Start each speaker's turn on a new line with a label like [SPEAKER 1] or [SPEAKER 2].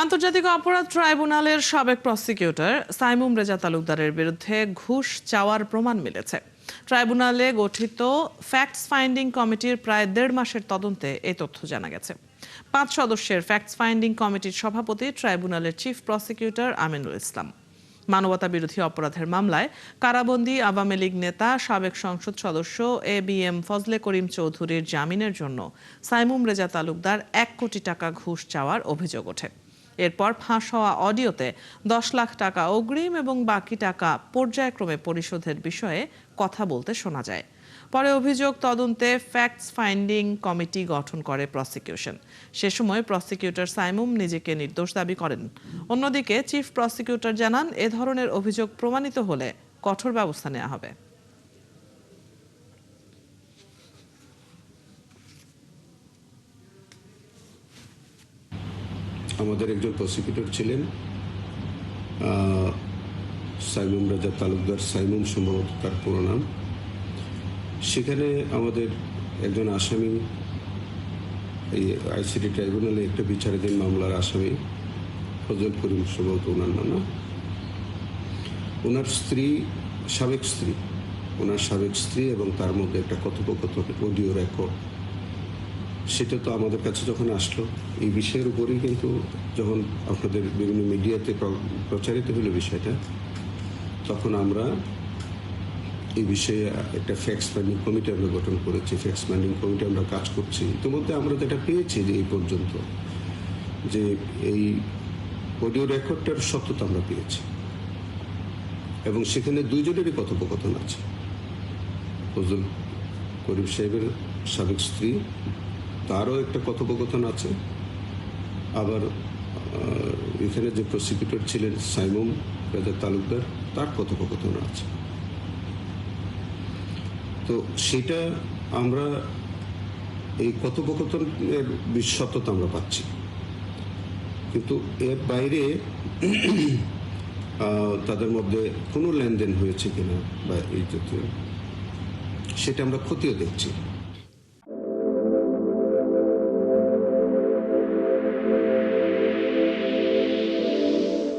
[SPEAKER 1] আন্তর্জাতিক অপরাধ ট্রাইব্যুনালের সাবেক প্রসিকিউটর সাইমুম রেজা তালুকদারের বিরুদ্ধে ঘুষ চাওয়ার প্রমাণ মিলেছে। ট্রাইব্যুনালে গঠিত ফ্যাক্টস ফাইন্ডিং কমিটির প্রায় ১.৫ মাসের তদন্তে এই তথ্য জানা গেছে। ৫ সদস্যের ফ্যাক্টস ফাইন্ডিং কমিটির সভাপতি ট্রাইব্যুনালের চিফ প্রসিকিউটর আমিনুল ইসলাম। মানবতা বিরোধী অপরাধের মামলায় কারাবন্দী আওয়ামী লীগ নেতা সাবেক সংসদ সদস্য ABM ফজলে করিম চৌধুরীর জামিনের জন্য সাইমুম রেজা তালুকদার ১ কোটি টাকা ঘুষ চাওয়ার অভিযোগ ওঠে। এরপর ফাঁস হওয়া অডিওতে ১০ লাখ টাকা অগ্রিম এবং বাকি টাকা পর্যায়ক্রমে পরিশোধের বিষয়ে কথা বলতে শোনা যায়। পরে অভিযোগ তদন্তে ফ্যাক্টস ফাইন্ডিং কমিটি গঠন করে প্রসিকিউশন। সে সময় প্রসিকিউটর সাইমুম নিজেকে নির্দোষ দাবি করেন। অন্যদিকে চিফ প্রসিকিউটর জানান, এ ধরনের অভিযোগ প্রমাণিত হলে কঠোর ব্যবস্থা নেওয়া হবে।
[SPEAKER 2] আমাদের একজন প্রসিকিউটর ছিলেন সাইমুম রেজা তালুকদার, সাইমুম সম্ভবত তার পুরো নাম। সেখানে আমাদের একজন আসামি, এই আইসিটি ট্রাইব্যুনালে একটা বিচারাধীন মামলার আসামি ফজল করিম, সম্ভবত ওনার নাম না, ওনার স্ত্রী, ওনার সাবেক স্ত্রী এবং তার মধ্যে একটা কথোপকথন অডিও রেকর্ড, সেটা তো আমাদের কাছে যখন আসলো, এই বিষয়ের উপরেই কিন্তু যখন আপনাদের বিভিন্ন মিডিয়াতে প্রচারিত হলো বিষয়টা, তখন আমরা এই বিষয়ে একটা ফ্যাক্টস ফাইন্ডিং কমিটি আমরা গঠন করেছি। ফ্যাক্টস ফাইন্ডিং কমিটি আমরা কাজ করছি। ইতিমধ্যে আমরা যেটা পেয়েছি যে এই পর্যন্ত যে এই অডিও রেকর্ডটার সত্যতা আমরা পেয়েছি এবং সেখানে দুইজনেরই কথোপকথন আছে। ফজল করিম সাহেবের সাবেক স্ত্রী, তারও একটা কথোপকথন আছে। আবার এখানে যে প্রসিকিউটর ছিলেন সাইমুম রেজা তালুকদার, তার কথোপকথন আছে। তো সেটা আমরা এই কথোপকথনের সত্যতা আমরা পাচ্ছি, কিন্তু এর বাইরে তাদের মধ্যে কোনো লেনদেন হয়েছে কিনা বা এই জাতীয়, সেটা আমরা খতিয়ে দেখছি।